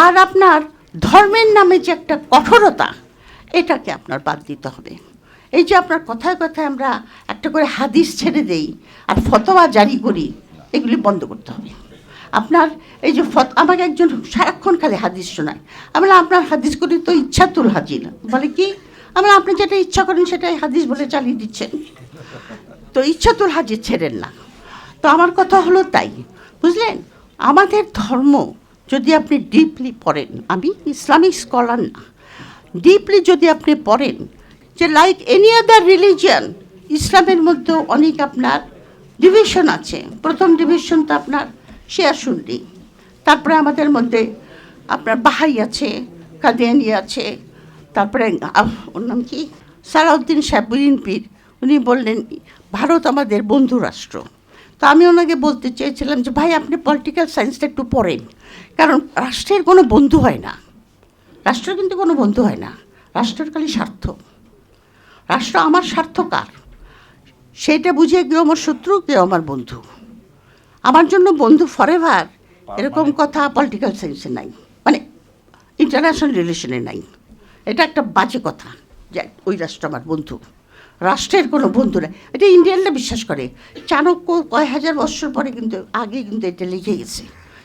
আর আপনার ধর্মের নামে যে একটা কঠোরতা, এটাকে আপনার বাদ দিতে হবে। এই যে আপনার কথায় কথায় আমরা একটা করে হাদিস ছেড়ে দেই আর ফতোয়া জারি করি, এগুলি বন্ধ করতে হবে। আপনার এই যে আমাকে একজন সারাক্ষণ খালি হাদিস শোনায়, আমরা আপনার হাদিস করি তো ইচ্ছাতুল হাজির বলে কি, আমরা আপনি যেটা ইচ্ছা করেন সেটাই হাদিস বলে চালিয়ে দিচ্ছেন, তো ইচ্ছাতুল হাজির ছেড়েন না। তো আমার কথা হলো তাই, বুঝলেন, আমাদের ধর্ম যদি আপনি ডিপলি পড়েন, আমি ইসলামিক স্কলার না, ডিপলি যদি আপনি পড়েন, যে লাইক এনি আদার রিলিজিয়ান, ইসলামের মধ্যেও অনেক আপনার ডিভিশন আছে। প্রথম ডিভিশন তো আপনার শিয়া সুন্নি, তারপরে আমাদের মধ্যে আপনার বাহাই আছে, কাদিয়ানি আছে, তারপরে ওর নাম কি, সালাউদ্দিন সাহেব বিএনপির, উনি বললেন ভারত আমাদের বন্ধু রাষ্ট্র। তো আমি ওনাকে বলতে চেয়েছিলাম যে ভাই আপনি পলিটিক্যাল সায়েন্সটা একটু পড়েন, কারণ রাষ্ট্রের কোনো বন্ধু হয় না, রাষ্ট্রের কিন্তু কোনো বন্ধু হয় না, রাষ্ট্রের খালি স্বার্থ। রাষ্ট্র আমার স্বার্থকার, সেইটা বুঝিয়ে কেউ আমার শত্রু কেউ আমার বন্ধু। আমার জন্য বন্ধু ফরএভার এরকম কথা পলিটিক্যাল সায়েন্সে নাই, মানে ইন্টারন্যাশনাল রিলেশনে নাই। এটা একটা বাজে কথা যে ওই রাষ্ট্র আমার বন্ধু, রাষ্ট্রের কোনো বন্ধু নেই। এটা ইন্ডিয়ানরা বিশ্বাস করে। চাণক্য কয় হাজার বছর পরে কিন্তু আগে কিন্তু এটা লিখে গেছে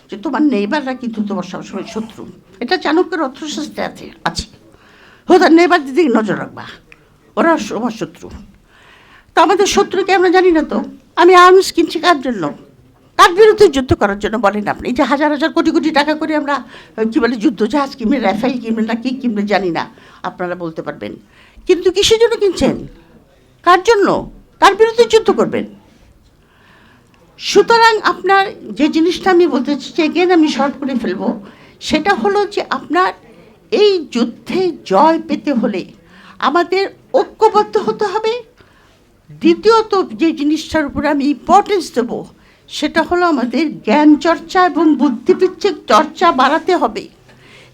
যে তোমার নেইবাররা কিন্তু তোমার সবসময় শত্রু। এটা চাণক্যের অর্থশাস্ত্রে আছে। তার নেইবারদের দিকে নজর রাখবা, ওরা আমার শত্রু। তো আমাদের শত্রুকে আমরা জানি না। তো আমি আর্মস কিনছি কার জন্য, কার বিরুদ্ধে যুদ্ধ করার জন্য বলেন আপনি? এই যে হাজার হাজার কোটি কোটি টাকা করে আমরা কী বলে যুদ্ধ জাহাজ কিনবে, রাফেল কিনবে না কী কিনবে জানি না, আপনারা বলতে পারবেন। কিন্তু কিসের জন্য কিনছেন, কার জন্য, কার বিরুদ্ধে যুদ্ধ করবেন? সুতরাং আপনার যে জিনিসটা আমি বলতে চাই, এগেন আমি শর্ট করে ফেলবো, সেটা হলো যে আপনার এই যুদ্ধে জয় পেতে হলে আমাদের ঐক্যবদ্ধ হতে হবে। দ্বিতীয়ত যে জিনিসটার উপরে আমি ইম্পর্টেন্স দেবো সেটা হলো আমাদের জ্ঞান চর্চা এবং বুদ্ধিবৃত্তিক চর্চা বাড়াতে হবে।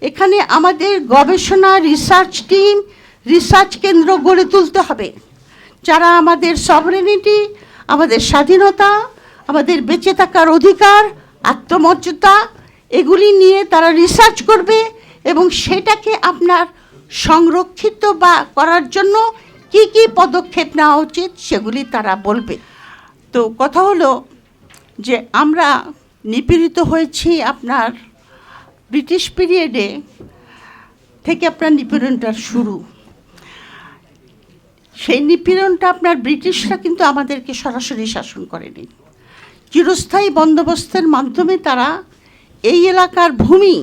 এখানে আমাদের গবেষণা রিসার্চ টিম, রিসার্চ কেন্দ্র গড়ে তুলতে হবে, যারা আমাদের সভরেনিটি, আমাদের স্বাধীনতা, আমাদের বেঁচে থাকার অধিকার, আত্মমর্যাদা এগুলি নিয়ে তারা রিসার্চ করবে এবং সেটাকে আপনার সংরক্ষিত বা করার জন্য কি কি পদক্ষেপ নেওয়া উচিত সেগুলি তারা বলবে। তো কথা হলো যে আমরা নিপীড়িত হয়েছি আপনার ব্রিটিশ পিরিয়ডে থেকে, আপনার নিপীড়নটার শুরু। সেই নিপীড়নটা আপনার ব্রিটিশরা কিন্তু আমাদেরকে সরাসরি শাসন করেনি, চিরস্থায়ী বন্দোবস্তের মাধ্যমে তারা এই এলাকার ভূমি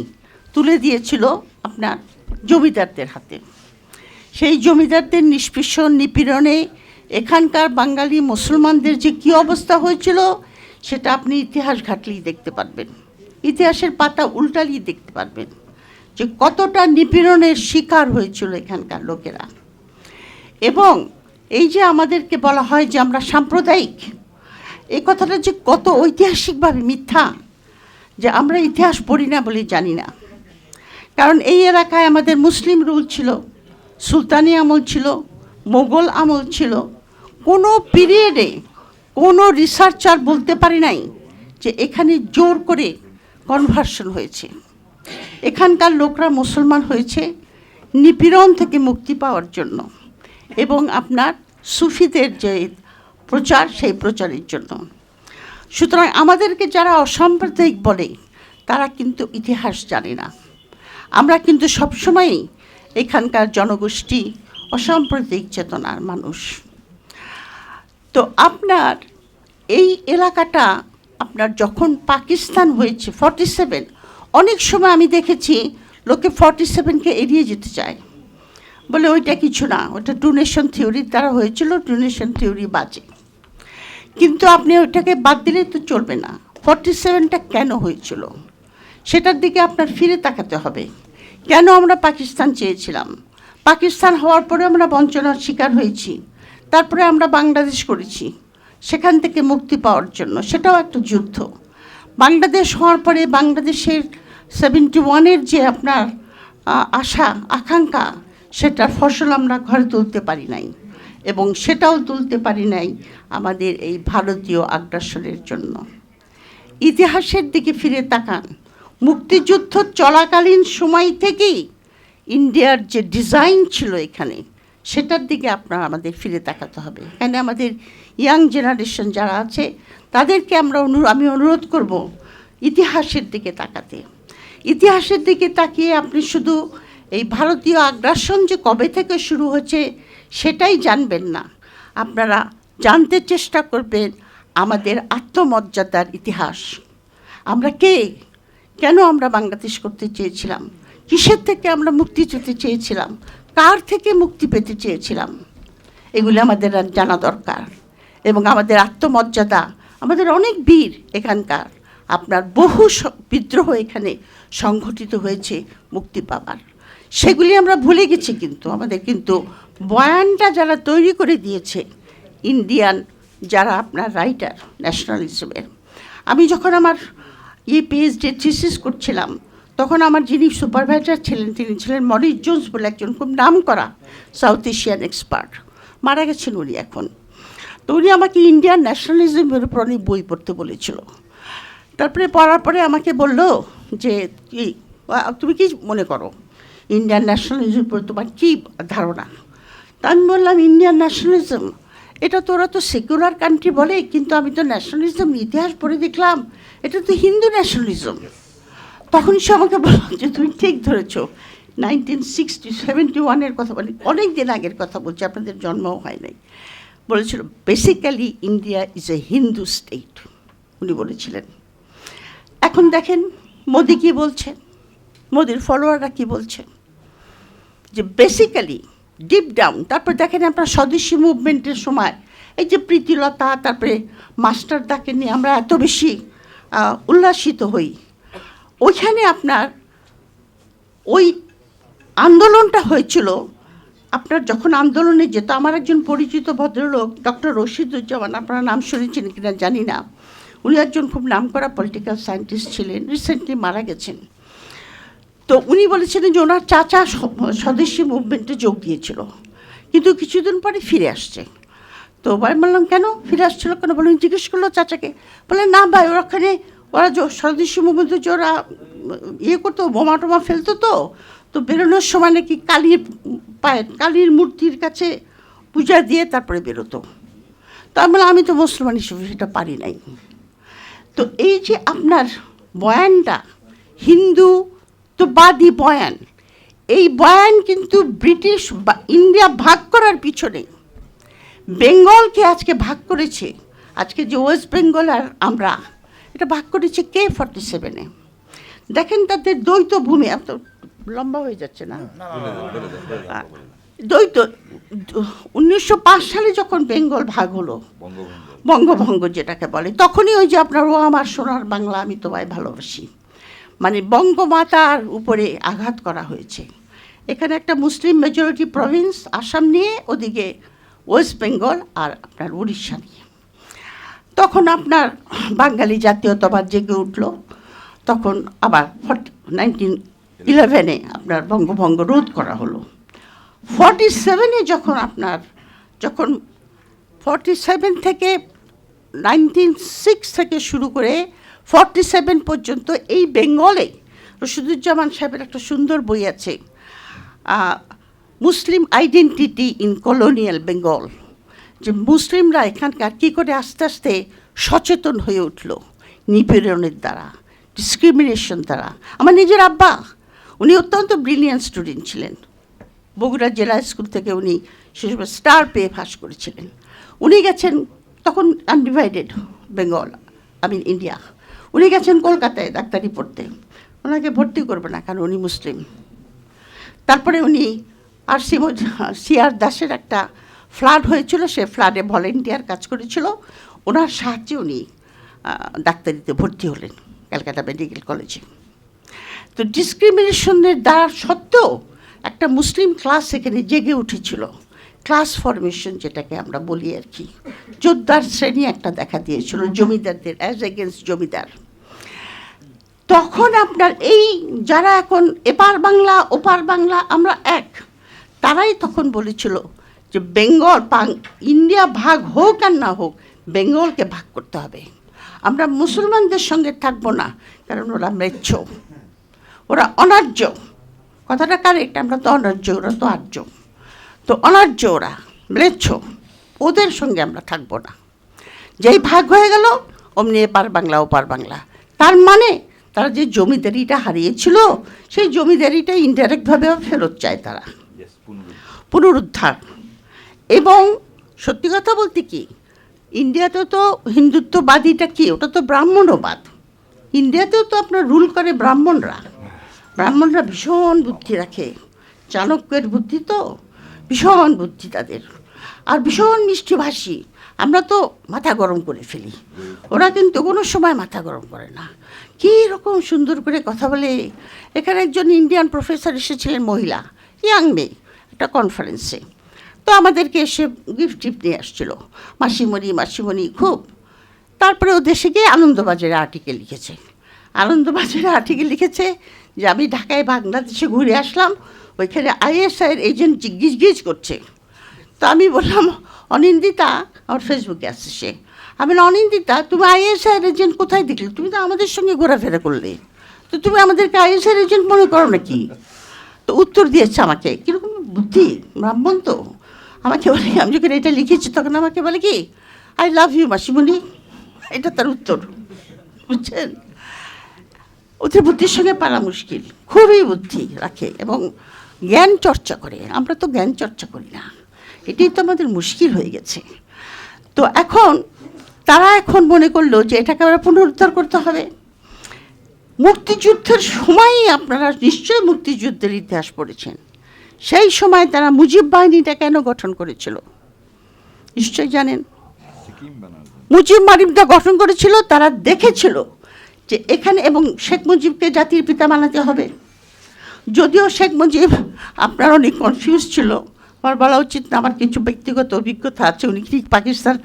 তুলে দিয়েছিল আপনার জমিদারদের হাতে। সেই জমিদারদের নিষ্পেষণ নিপীড়নে এখানকার বাঙালি মুসলমানদের যে কী অবস্থা হয়েছিল সেটা আপনি ইতিহাস ঘাটলেই দেখতে পারবেন, ইতিহাসের পাতা উল্টালেই দেখতে পারবেন যে কতটা নিপীড়নের শিকার হয়েছিল এখানকার লোকেরা। এবং এই যে আমাদেরকে বলা হয় যে আমরা সাম্প্রদায়িক, এই কথাটা যে কত ঐতিহাসিকভাবে মিথ্যা, যে আমরা ইতিহাস পড়ি না বলে জানি না। কারণ এই এলাকায় আমাদের মুসলিম রুল ছিল, সুলতানি আমল ছিল, মোগল আমল ছিল। কোনো পিরিয়ডে কোনো রিসার্চার বলতে পারি নাই যে এখানে জোর করে কনভার্সন হয়েছে। এখানকার লোকরা মুসলমান হয়েছে নিপীড়ন থেকে মুক্তি পাওয়ার জন্য এবং আপনার সুফিদের যে প্রচার সেই প্রচারের জন্য। সুতরাং আমাদেরকে যারা অসাম্প্রদায়িক বলে তারা কিন্তু ইতিহাস জানে না। আমরা কিন্তু সবসময়ই এখানকার জনগোষ্ঠী অসাম্প্রদায়িক চেতনার মানুষ। তো আপনার এই এলাকাটা আপনার যখন পাকিস্তান হয়েছে 47, অনেক সময় আমি দেখেছি লোকে 47কে এড়িয়ে যেতে চায়, বলে ওইটা কিছু না, ওটা টু নেশন থিওরির দ্বারা হয়েছিল, টু নেশন থিওরি বাজে। কিন্তু আপনি ওইটাকে বাদ দিলে তো চলবে না। 47টা কেন হয়েছিল সেটার দিকে আপনার ফিরে তাকাতে হবে। কেন আমরা পাকিস্তান চেয়েছিলাম, পাকিস্তান হওয়ার পরে আমরা বঞ্চনার শিকার হয়েছি, তারপরে আমরা বাংলাদেশ করেছি সেখান থেকে মুক্তি পাওয়ার জন্য, সেটাও একটা যুদ্ধ। বাংলাদেশ হওয়ার পরে বাংলাদেশের 71-এর যে আপনার আশা আকাঙ্ক্ষা, সেটার ফসল আমরা ঘরে তুলতে পারি নাই, এবং সেটাও তুলতে পারি নাই আমাদের এই ভারতীয় আগ্রাসনের জন্য। ইতিহাসের দিকে ফিরে তাকান, মুক্তিযুদ্ধ চলাকালীন সময় থেকেই ইন্ডিয়ার যে ডিজাইন ছিল এখানে, সেটার দিকে আপনার আমাদের ফিরে তাকাতে হবে। এখানে আমাদের ইয়াং জেনারেশন যারা আছে তাদেরকে আমি অনুরোধ করব ইতিহাসের দিকে তাকাতে। ইতিহাসের দিকে তাকিয়ে আপনি শুধু এই ভারতীয় আগ্রাসন যে কবে থেকে শুরু হচ্ছে সেটাই জানবেন না, আপনারা জানতে চেষ্টা করবেন আমাদের আত্মমর্যাদার ইতিহাস। আমরা কে, কেন আমরা বাংলাদেশ করতে চেয়েছিলাম, কিসের থেকে আমরা মুক্তি পেতে চেয়েছিলাম, কার থেকে মুক্তি পেতে চেয়েছিলাম, এগুলো আমাদের জানা দরকার। এবং আমাদের আত্মমর্যাদা, আমাদের অনেক বীর এখানকার, আপনার বহু বিদ্রোহ এখানে সংঘটিত হয়েছে মুক্তি পাবার, সেগুলি আমরা ভুলে গেছি। কিন্তু আমাদের কিন্তু বয়ানটা যারা তৈরি করে দিয়েছে ইন্ডিয়ান যারা আপনার রাইটার ন্যাশনালিজমের, আমি যখন আমার পিএইচডি থিসিস করছিলাম তখন আমার যিনি সুপারভাইজার ছিলেন তিনি ছিলেন মরিস জোন্স বলে একজন খুব নামকরা সাউথ এশিয়ান এক্সপার্ট, মারা গেছেন উনি এখন। তো উনি আমাকে ইন্ডিয়ান ন্যাশনালিজমের উপর অনেক বই পড়তে বলেছিল। তারপরে পড়ার পরে আমাকে বলল যে তুমি কি মনে করো ইন্ডিয়ান ন্যাশনালিজমের উপর তোমার কী ধারণা? তা আমি বললাম ইন্ডিয়ান ন্যাশনালিজম এটা তো ওরা তো সেকুলার কান্ট্রি বলে, কিন্তু আমি তো ন্যাশনালিজম ইতিহাস পড়ে দেখলাম এটা তো হিন্দু ন্যাশনালিজম। তখন সে আমাকে বলল যে তুমি ঠিক ধরেছো, 1971 কথা বলি, অনেক দিন আগের কথা বলছি, আপনাদের জন্মও হয় নাই। বলেছিল basically India is a Hindu state, উনি বলেছিলেন। এখন দেখেন মোদি কী বলছেন, মোদির ফলোয়াররা কী বলছেন, যে বেসিক্যালি ডিপ ডাউন। তারপর দেখেন আপনার স্বদেশী মুভমেন্টের সময় এই যে প্রীতিলতা তারপরে মাস্টারদাকে নিয়ে আমরা এত বেশি উল্লাসিত হই, ওইখানে আপনার ওই আন্দোলনটা হয়েছিল। আপনার যখন আন্দোলনে যেত, আমার একজন পরিচিত ভদ্রলোক ডক্টর রশিদুজ্জামান, আপনারা নাম শুনেছেন কিনা জানি না, উনি একজন খুব নামকরা পলিটিক্যাল সায়েন্টিস্ট ছিলেন, রিসেন্টলি মারা গেছেন। তো উনি বলেছিলেন যে ওনার চাচা স্বদেশী মুভমেন্টে যোগ দিয়েছিল, কিন্তু কিছুদিন পরে ফিরে আসছে। তো আমি বললাম কেন ফিরে আসছিল কেন, বলুন জিজ্ঞেস করলো চাচাকে, বলে না ভাই ওরা স্বদেশী মুভমেন্টে যে ওরা করতো, বোমা টোমা ফেলতো, তো বেরোনোর সময় নাকি কালীর মূর্তির কাছে পূজা দিয়ে তারপরে বেরোতো। তো আমি বললাম আমি তো মুসলমান হিসেবে সেটা পারি নাই। তো এই যে আপনার বয়ানটা হিন্দু তো বাদী বয়ান, এই বয়ান কিন্তু ব্রিটিশ বা ইন্ডিয়া ভাগ করার পিছনে বেঙ্গলকে আজকে ভাগ করেছে। আজকে যে ওয়েস্ট বেঙ্গল আর আমরা এটা ভাগ করেছে কে 47-এ। দেখেন তাদের দ্বৈত ভূমি, এত লম্বা হয়ে যাচ্ছে না, দ্বৈত 1905 সালে যখন বেঙ্গল ভাগ হলো, বঙ্গভঙ্গ যেটাকে বলে, তখনই ওই যে আপনার ও আমার সোনার বাংলা আমি তোমায় ভালোবাসি, মানে বঙ্গমাতার উপরে আঘাত করা হয়েছে। এখানে একটা মুসলিম মেজরিটি প্রভিন্স আসাম নিয়ে, ওদিকে ওয়েস্ট বেঙ্গল আর আপনার উড়িষ্যা নিয়ে। তখন আপনার বাঙালি জাতীয়তাবাদ জেগে উঠল। তখন আবার 1911-এ আপনার বঙ্গভঙ্গ রোধ করা হলো। 47-এ যখন 47 থেকে 1906 থেকে শুরু করে 47 পর্যন্ত এই বেঙ্গলে রশিদুজ্জামান সাহেবের একটা সুন্দর বই আছে, মুসলিম আইডেন্টিটি ইন কলোনিয়াল বেঙ্গল, যে মুসলিমরা এখানকার কী করে আস্তে আস্তে সচেতন হয়ে উঠল নিপীড়নের দ্বারা, ডিসক্রিমিনেশন দ্বারা। আমার নিজের আব্বা, উনি অত্যন্ত ব্রিলিয়ান্ট স্টুডেন্ট ছিলেন, বগুড়া জেলা স্কুল থেকে উনি সে সময় স্টার পেয়ে পাস করেছিলেন। উনি গেছেন তখন আনডিভাইডেড বেঙ্গল, ইন্ডিয়া, উনি গেছেন কলকাতায় ডাক্তারি পড়তে, ওনাকে ভর্তি করবে না কারণ উনি মুসলিম। তারপরে উনি সিআর দাসের একটা ফ্লাড হয়েছিল, সে ফ্লাডে ভলেন্টিয়ার কাজ করেছিল, ওনার সাহায্যে উনি ডাক্তারিতে ভর্তি হলেন ক্যালকাটা মেডিকেল কলেজে। তো ডিসক্রিমিনেশনের দ্বারা সত্ত্বেও একটা মুসলিম ক্লাস এখানে জেগে উঠেছিল, ক্লাস ফরমেশন যেটাকে আমরা বলি আর কি, যোদ্ধার শ্রেণী একটা দেখা দিয়েছিল জমিদারদের, অ্যাজ এগেনস্ট জমিদার। তখন আপনার এই যারা এখন এপার বাংলা ওপার বাংলা আমরা এক, তারাই তখন বলেছিল যে ইন্ডিয়া ভাগ হোক আর না হোক, বেঙ্গলকে ভাগ করতে হবে, আমরা মুসলমানদের সঙ্গে থাকবো না, কারণ ওরা ম্লেচ্ছ। ওরা অনার্য, কথাটা কারেক্ট, আমরা তো অনার্য, ওরা তো আর্য, তো অনার্য ওরা ম্লেচ্ছ, ওদের সঙ্গে আমরা থাকবো না। যেই ভাগ হয়ে গেল অমনি এপার বাংলা ওপার বাংলা। তার মানে তারা যে জমিদারিটা হারিয়েছিল সেই জমিদারিটা ইনডাইরেক্টভাবে ফেরত চায় তারা, পুনরুদ্ধার। এবং সত্যি কথা বলতে কি, ইন্ডিয়াতে তো হিন্দুত্ববাদীটা কি, ওটা তো ব্রাহ্মণবাদ। ইন্ডিয়াতেও তো আপনার রুল করে ব্রাহ্মণরা। ব্রাহ্মণরা ভীষণ বুদ্ধি রাখে, চাণক্যের বুদ্ধি তো, ভীষণ বুদ্ধি তাদের, আর ভীষণ মিষ্টিভাষী। আমরা তো মাথা গরম করে ফেলি, ওরা কিন্তু কোনো সময় মাথা গরম করে না, কী রকম সুন্দর করে কথা বলে। এখানে একজন ইন্ডিয়ান প্রফেসর এসেছিলেন, মহিলা, ইয়াং মেয়ে, একটা কনফারেন্সে, তো আমাদেরকে এসে গিফট টিফট নিয়ে আসছিল, মাসিমণি মাসিমণি খুব। তারপরে ও দেশে গিয়ে আনন্দবাজারে আর্টিকেল লিখেছে, আনন্দবাজারে আর্টিকেল লিখেছে যে আমি ঢাকায় বাংলাদেশে ঘুরে আসলাম, ওইখানে আইএসআইয়ের এজেন্ট জিজ্ঞেস করছে। তো আমি বললাম, অনিন্দিতা, আমার ফেসবুকে আসছে সে, আমি বললাম, অনিন্দিতা তুমি আইএসআইয়ের এজেন্ট কোথায় দেখলে? তুমি তো আমাদের সঙ্গে ঘোরাফেরা করলে, তো তুমি আমাদেরকে আইএসআইয়ের এজেন্ট মনে করো নাকি? তো উত্তর দিয়েছে আমাকে, কীরকম বুদ্ধি, ব্রাহ্মণ তো, আমাকে বলে, আমি যখন এটা লিখেছি তখন আমাকে বলে কি, আই লাভ ইউ মাসিমণি, এটা তার উত্তর, বুঝছেন? ওদের বুদ্ধির সঙ্গে পারা মুশকিল, খুবই বুদ্ধি রাখে এবং জ্ঞান চর্চা করে। আমরা তো জ্ঞান চর্চা করি না, এটাই তো আমাদের মুশকিল হয়ে গেছে। তো তারা এখন মনে করলো যে এটাকে আমরা পুনরুদ্ধার করতে হবে। মুক্তিযুদ্ধের সময়ই আপনারা নিশ্চয়ই মুক্তিযুদ্ধের ইতিহাস পড়েছেন, সেই সময় তারা মুজিব বাহিনীটা কেন গঠন করেছিল নিশ্চয়ই জানেন। মুজিব বাহিনীটা গঠন করেছিল, তারা দেখেছিল যে এখানে, এবং শেখ মুজিবকে জাতির পিতা বানাতে হবে। যদিও শেখ মুজিব আপনার অনেক কনফিউজ ছিল, আমার বলা উচিত না, আমার কিছু ব্যক্তিগত অভিজ্ঞতা আছে, উনি কি পাকিস্তান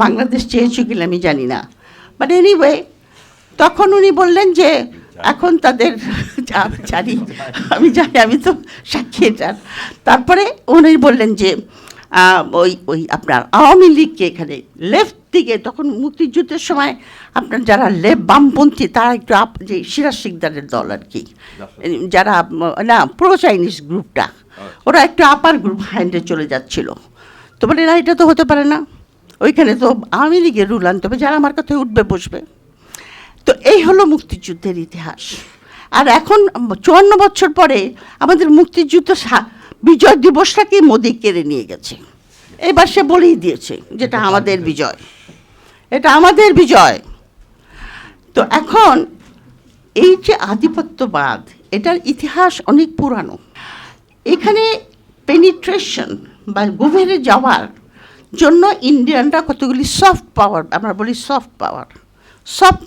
বাংলাদেশ চেয়েছে কিনা আমি জানি না, বাট এনিওয়ে তখন উনি বললেন যে এখন তাদের জানি, আমি তো সাক্ষী এটার। তারপরে উনি বললেন যে ওই আপনার আওয়ামী লীগকে এখানে লেফট দিকে, তখন মুক্তিযুদ্ধের সময় আপনার যারা বামপন্থী তারা একটু যে সিরাজ শিকদারের দল আর কি, যারা না প্রো চাইনিজ গ্রুপটা, ওরা একটু আপার গ্রুপ হ্যান্ডে চলে যাচ্ছিল। তো বলে না, এটা তো হতে পারে না, ওইখানে তো আওয়ামী লীগের রুল আনতে হবে, যারা আমার কথায় উঠবে বসবে। তো এই হলো মুক্তিযুদ্ধের ইতিহাস। আর এখন 54 বছর পরে আমাদের মুক্তিযুদ্ধ বিজয় দিবসটাকে মোদি কেড়ে নিয়ে গেছে। এবার সে বলেই দিয়েছে যেটা আমাদের বিজয়, এটা আমাদের বিজয়। তো এখন এই যে আধিপত্যবাদ, এটার ইতিহাস অনেক পুরানো। এখানে পেনিট্রেশন বা গভীরে যাওয়ার জন্য ইন্ডিয়ানরা কতগুলি সফট পাওয়ার, আমরা বলি সফট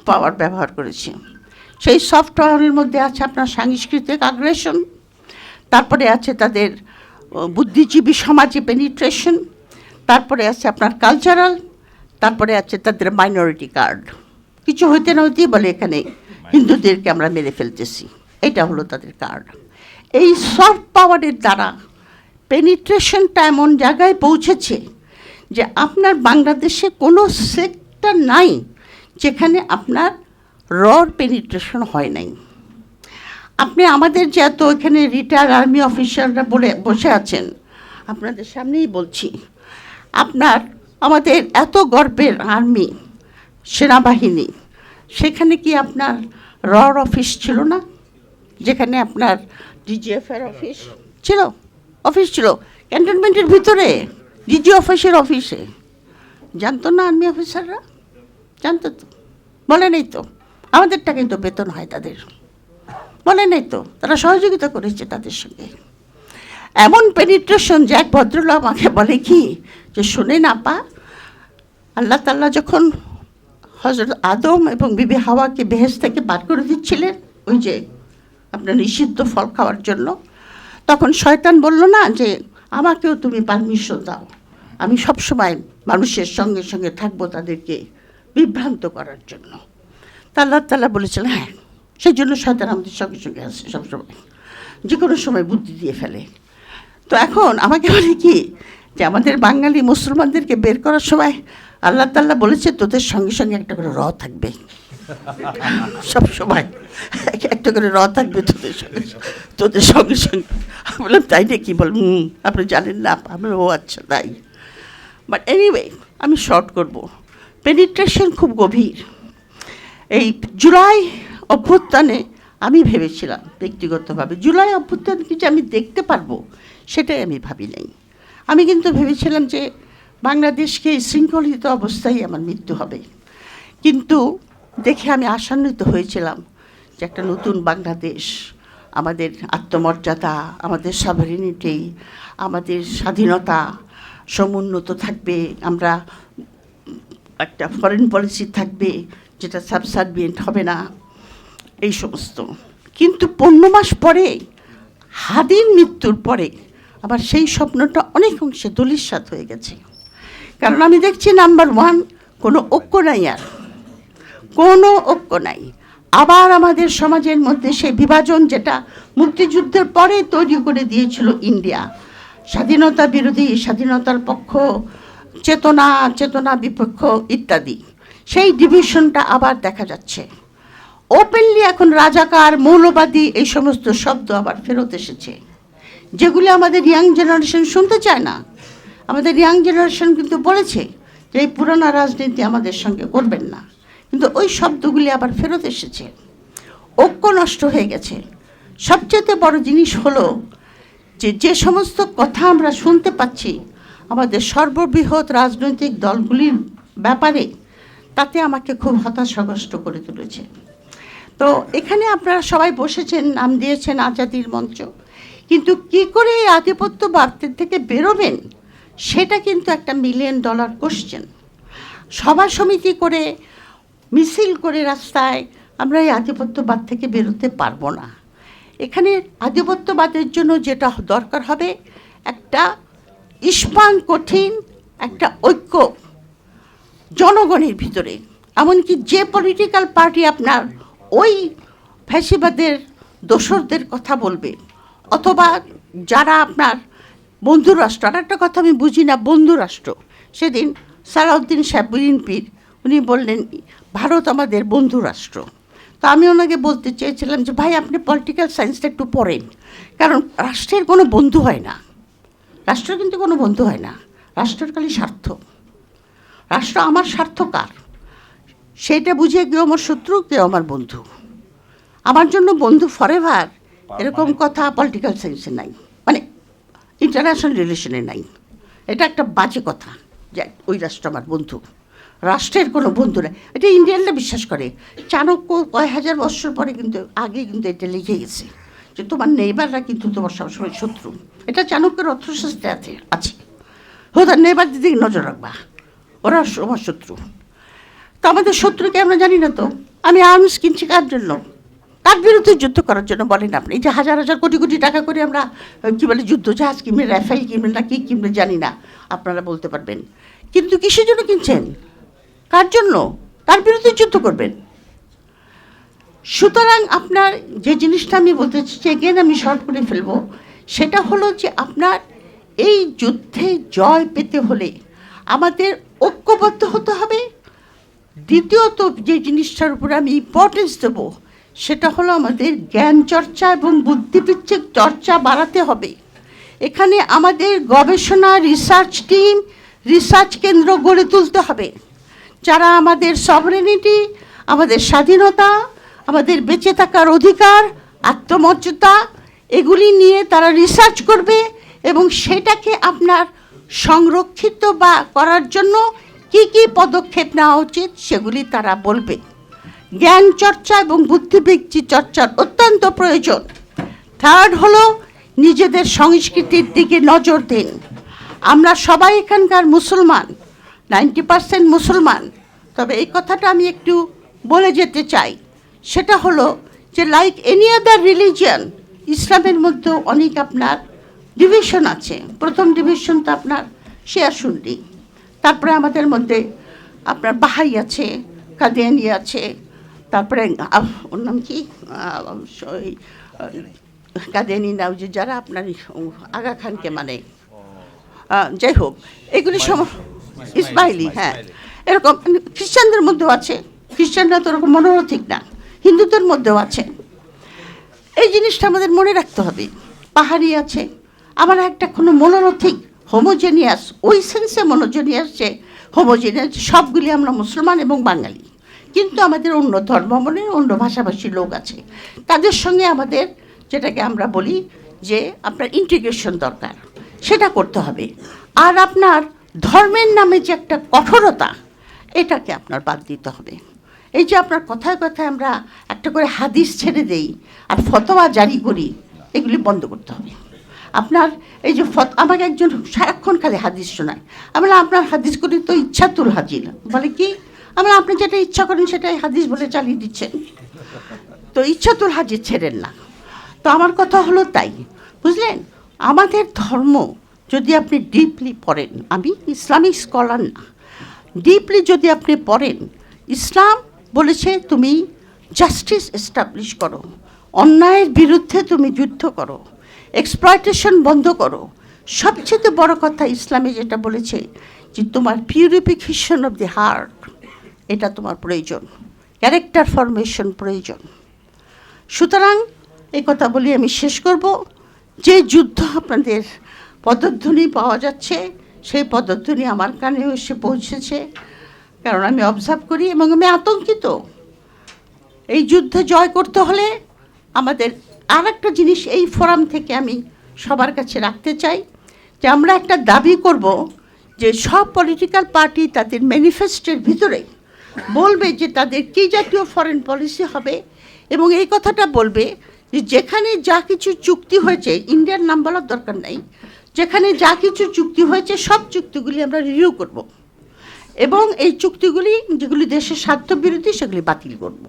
পাওয়ার ব্যবহার করেছে। সেই সফট পাওয়ারের মধ্যে আছে আপনার সাংস্কৃতিক আগ্রাসন, তারপরে আছে তাদের বুদ্ধিজীবী সমাজে পেনিট্রেশন, তারপরে আছে আপনার কালচারাল, তারপরে আছে তাদের মাইনরিটি কার্ড। কিছু হইতে না হইতেই বলে এখানে হিন্দুদেরকে আমরা মেরে ফেলতেছি, এটা হলো তাদের কার্ড। এই সফট পাওয়ারের দ্বারা পেনিট্রেশনটা এমন জায়গায় পৌঁছেছে যে আপনার বাংলাদেশে কোনো সেক্টর নাই যেখানে আপনার রর পেনিট্রেশন হয় নাই। আপনি আমাদের যে এত এখানে রিটায়ার্ড আর্মি অফিসাররা বসে আছেন, আপনাদের সামনেই বলছি, আমাদের এত গর্বের আর্মি সেনাবাহিনী, সেখানে কি আপনার রর অফিস ছিল না? যেখানে আপনার ডিজিএফের অফিস ছিল ক্যান্টনমেন্টের ভিতরে, ডিজি অফিসের অফিসে। জানতো না আর্মি অফিসাররা? জানতো তো, বলে নেই তো, আমাদেরটা কিন্তু বেতন হয় তাদের, বলে নেই তো, তারা সহযোগিতা করেছে তাদের সঙ্গে। এমন পেনিট্রেশন যে এক ভদ্রলোক আমাকে বলে কি যে, শুনে না পা, আল্লাহ তাআলা যখন হযরত আদম এবং বিবি হাওয়াকে বেহেশত থেকে বার করে দিচ্ছিলেন ওই যে আপনার নিষিদ্ধ ফল খাওয়ার জন্য, তখন শয়তান বলল না যে আমাকেও তুমি পারমিশন দাও, আমি সবসময় মানুষের সঙ্গে সঙ্গে থাকবো তাদেরকে বিভ্রান্ত করার জন্য। তা আল্লাহ তাআলা বলেছিলেন হ্যাঁ, সেই জন্য শয়তান আমাদের সঙ্গে সঙ্গে আছে সবসময়, যে কোনো সময় বুদ্ধি দিয়ে ফেলে। তো এখন আমাকে বলে কি যে আমাদের বাঙালি মুসলমানদেরকে বের করার সময় আল্লাহ তাআলা বলেছে তোদের সঙ্গে সঙ্গে একটা করে র থাকবে। সব সময় একটা করে থাকবে তোদের সঙ্গে সঙ্গে। আমি বললাম তাই নাকি? আপনি জানেন না? আমি ও আচ্ছা তাই। বাট এনিওয়ে, আমি শর্ট করব। পেনিট্রেশন খুব গভীর। এই জুলাই অভ্যুত্থানে আমি ভেবেছিলাম ব্যক্তিগতভাবে জুলাই অভ্যুত্থানকে যে আমি দেখতে পারবো সেটাই আমি ভাবি নাই। আমি কিন্তু ভেবেছিলাম যে বাংলাদেশকে শৃঙ্খলিত অবস্থায় আমার মৃত্যু হবে, কিন্তু দেখে আমি আশান্বিত হয়েছিলাম যে একটা নতুন বাংলাদেশ, আমাদের আত্মমর্যাদা, আমাদের সভারেনিটি, আমাদের স্বাধীনতা সমুন্নত থাকবে, আমরা একটা ফরেন পলিসি থাকবে যেটা সাবসার্ভিয়েন্ট হবে না, এই সমস্ত। কিন্তু 15 মাস পরে, হাদির মৃত্যুর পরে, আবার সেই স্বপ্নটা অনেক অংশে ধূলিসাৎ হয়ে গেছে। কারণ আমি দেখছি নাম্বার 1, কোনো ঐক্য নাই, আর কোনো ঐক্য নাই। আবার আমাদের সমাজের মধ্যে সেই বিভাজন যেটা মুক্তিযুদ্ধের পরে তৈরি করে দিয়েছিল ইন্ডিয়া, স্বাধীনতা বিরোধী, স্বাধীনতার পক্ষ, চেতনা বিপক্ষ ইত্যাদি, সেই ডিভিশনটা আবার দেখা যাচ্ছে। ওপেনলি এখন রাজাকার, মৌলবাদী এই সমস্ত শব্দ আবার ফেরত এসেছে, যেগুলি আমাদের ইয়াং জেনারেশন শুনতে চায় না। আমাদের ইয়াং জেনারেশন কিন্তু বলেছে যে এই পুরোনো রাজনীতি আমাদের সঙ্গে করবেন না, কিন্তু ওই শব্দগুলি আবার ফেরত এসেছে। ঐক্য নষ্ট হয়ে গেছে। সবচেয়ে বড় জিনিস হলো যে সমস্ত কথা আমরা শুনতে পাচ্ছি আমাদের সর্ববৃহৎ রাজনৈতিক দলগুলির ব্যাপারে, তাতে আমাকে খুব হতাশাগ্রস্ত করে তুলেছে। তো এখানে আপনারা সবাই বসেছেন, নাম দিয়েছেন আজাদির মঞ্চ, কিন্তু কি করে এই আধিপত্যবাদের থেকে বেরোবেন সেটা কিন্তু একটা $1 মিলিয়ন কোশ্চেন। সভা সমিতি করে, মিছিল করে রাস্তায় আমরা এই আধিপত্যবাদ থেকে বেরোতে পারবো না। এখানে আধিপত্যবাদের জন্য যেটা দরকার হবে, একটা ইস্পান কঠিন একটা ঐক্য জনগণের ভিতরে। এমনকি যে পলিটিক্যাল পার্টি আপনার ওই ফ্যাসিবাদের দোসরদের কথা বলবে, অথবা যারা আপনার বন্ধু রাষ্ট্র, আর একটা কথা আমি বুঝি না, বন্ধু রাষ্ট্র, সেদিন সালাউদ্দিন সাহেব বিএনপির উনি বললেন ভারত আমাদের বন্ধু রাষ্ট্র। তো আমি ওনাকে বলতে চেয়েছিলাম যে ভাই আপনি পলিটিক্যাল সায়েন্সটা একটু পড়েন, কারণ রাষ্ট্রের কোনো বন্ধু হয় না, রাষ্ট্রের কিন্তু কোনো বন্ধু হয় না, রাষ্ট্রের খালি স্বার্থ। রাষ্ট্র আমার স্বার্থকার, সেইটা বুঝিয়ে কেউ আমার শত্রু, কেউ আমার বন্ধু। আমার জন্য বন্ধু ফরএভার এরকম কথা পলিটিক্যাল সায়েন্সে নাই, মানে ইন্টারন্যাশনাল রিলেশনে নাই। এটা একটা বাজে কথা যে ওই রাষ্ট্র আমার বন্ধু। রাষ্ট্রের কোনো বন্ধু নেই, এটা ইন্ডিয়ানরা বিশ্বাস করে। চাণক্য কয়েক হাজার বছর পরে কিন্তু আগে কিন্তু এটা লিখে গেছে যে তোমার নেইবাররা কিন্তু তোমার সবসময় শত্রু। এটা চাণক্যের অর্থশাস্ত্রে আছে। তার নেইবারদের দিকে নজর রাখবা, ওরা আমার শত্রু। তো আমাদের শত্রুকে আমরা জানি না। তো আমি আর্মস কিনছি কার জন্য? কার বিরুদ্ধে যুদ্ধ করার জন্য বলেন আপনি? এই যে হাজার হাজার কোটি কোটি টাকা করে আমরা কী বলে যুদ্ধ জাহাজ কিনবেন, রাফেল কিনবেন না কী কিনবেন জানি না, আপনারা বলতে পারবেন। কিন্তু কিসের জন্য কিনছেন? কার জন্য? তার বিরুদ্ধে যুদ্ধ করবেন। সুতরাং আপনার যে জিনিসটা আমি বলতে চাইছি, এগেন আমি শর্ট করে ফেলবো, সেটা হলো যে আপনার এই যুদ্ধে জয় পেতে হলে আমাদের ঐক্যবদ্ধ হতে হবে। দ্বিতীয়ত যে জিনিসটার উপর আমি ইম্পর্টেন্স দেবো সেটা হলো আমাদের জ্ঞান চর্চা এবং বুদ্ধিবৃত্তিক চর্চা বাড়াতে হবে। এখানে আমাদের গবেষণা, রিসার্চ টিম, রিসার্চ কেন্দ্র গড়ে তুলতে হবে, যারা আমাদের সভরেনিটি, আমাদের স্বাধীনতা, আমাদের বেঁচে থাকার অধিকার, আত্মমর্যাদা এগুলি নিয়ে তারা রিসার্চ করবে এবং সেটাকে আপনার সংরক্ষিত বা করার জন্য কি কি পদক্ষেপ নেওয়া উচিত সেগুলি তারা বলবে। জ্ঞান চর্চা এবং বুদ্ধিবৃত্তি চর্চার অত্যন্ত প্রয়োজন। থার্ড হলো নিজেদের সংস্কৃতির দিকে নজর দিন। আমরা সবাই এখানকার মুসলমান, 90% মুসলমান। তবে এই কথাটা আমি একটু বলে যেতে চাই, সেটা হলো যে লাইক এনি আদার রিলিজিয়ান, ইসলামের মধ্যেও অনেক আপনার ডিভিশন আছে। প্রথম ডিভিশন তো আপনার শিয়া সুন্নি, তারপরে আমাদের মধ্যে আপনার বাহাই আছে, কাদিয়ানি আছে, তারপরে ওর নাম কি কাদিয়ানি নাও যে যারা আপনার আগা খানকে মানে, যাই হোক এগুলি ইসমাইলি, হ্যাঁ, এরকম খ্রিস্টানদের মধ্যেও আছে, খ্রিস্টানরা তো ওরকম মনোরথিক না, হিন্দুদের মধ্যেও আছে। এই জিনিসটা আমাদের মনে রাখতে হবে। পাহাড়ি আছে, আমার একটা কোনো মনোরথিক হোমোজেনিয়াস, ওই সেন্সে মনোজেনিয়াস যে হোমোজেনিয়াস সবগুলি আমরা মুসলমান এবং বাঙালি, কিন্তু আমাদের অন্য ধর্মাবলম্বী অন্য ভাষাভাষী লোক আছে, তাদের সঙ্গে আমাদের যেটাকে আমরা বলি যে আপনার ইন্টিগ্রেশন দরকার, সেটা করতে হবে। আর আপনার ধর্মের নামে যে একটা কঠোরতা, এটাকে আপনার বাদ দিতে হবে। এই যে আপনার কথায় কথায় আমরা একটা করে হাদিস ছেড়ে দেই আর ফতোয়া জারি করি, এগুলি বন্ধ করতে হবে। আপনার এই যে আমাকে একজন সারাক্ষণ খালি হাদিস শোনায়, আমি বললাম আপনার হাদিস করি তো ইচ্ছাতুল হাজির, বলে কি, আমি আপনি যেটা ইচ্ছা করেন সেটাই হাদিস বলে চালিয়ে দিচ্ছেন, তো ইচ্ছাতুল হাজির ছেড়েন না। তো আমার কথা হলো তাই, বুঝলেন, আমাদের ধর্ম যদি আপনি ডিপলি পড়েন, আমি ইসলামিক স্কলার না, ডিপলি যদি আপনি পড়েন, ইসলাম বলেছে তুমি জাস্টিস এস্টাবলিশ করো, অন্যায়ের বিরুদ্ধে তুমি যুদ্ধ করো, এক্সপ্লয়টেশন বন্ধ করো। সবচেয়ে বড় কথা ইসলামে যেটা বলেছে যে তোমার পিউরিফিকেশন অফ দি হার্ট, এটা তোমার প্রয়োজন, ক্যারেক্টার ফরমেশন প্রয়োজন। সুতরাং এই কথা বলি আমি শেষ করব, যে যুদ্ধ আপনাদের পদধ্বনি পাওয়া যাচ্ছে, সেই পদধ্বনি আমার কানেও এসে পৌঁছেছে, কারণ আমি অবজার্ভ করি এবং আমি আতঙ্কিত। এই যুদ্ধে জয় করতে হলে আমাদের আর একটা জিনিস এই ফোরাম থেকে আমি সবার কাছে রাখতে চাই, যে আমরা একটা দাবি করব যে সব পলিটিক্যাল পার্টি তাদের ম্যানিফেস্টোর ভিতরে বলবে যে তাদের কী জাতীয় ফরেন পলিসি হবে, এবং এই কথাটা বলবে যে যেখানে যা কিছু চুক্তি হয়েছে, ইন্ডিয়ার নাম বলার দরকার নাই, যেখানে যা কিছু চুক্তি হয়েছে সব চুক্তিগুলি আমরা রিভিউ করব, এবং এই চুক্তিগুলি যেগুলি দেশের স্বার্থবিরোধী সেগুলি বাতিল করব।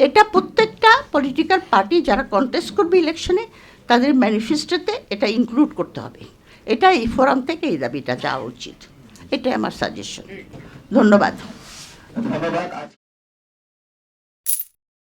এটা প্রত্যেকটা পলিটিক্যাল পার্টি যারা কন্টেস্ট করবে ইলেকশনে, তাদের ম্যানিফেস্টোতে এটা ইনক্লুড করতে হবে। এটা এই ফোরাম থেকে এই দাবিটা যাওয়া উচিত, এটাই আমার সাজেশন। ধন্যবাদ।